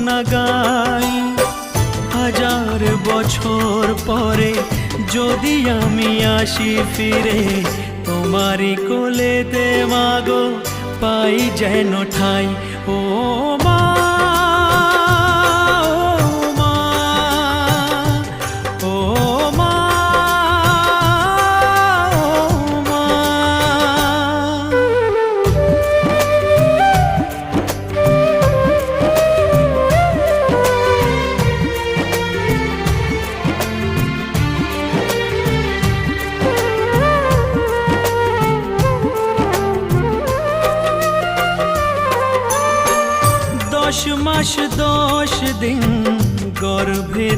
না গাই। হাজার বছর পরে যদি আমি আসি ফিরে, তোমারই কোলেতে মাগো পাই যেন ঠাই। ও মা, ও মা, ও মা। 10 মাস 10 দিন গর্ভে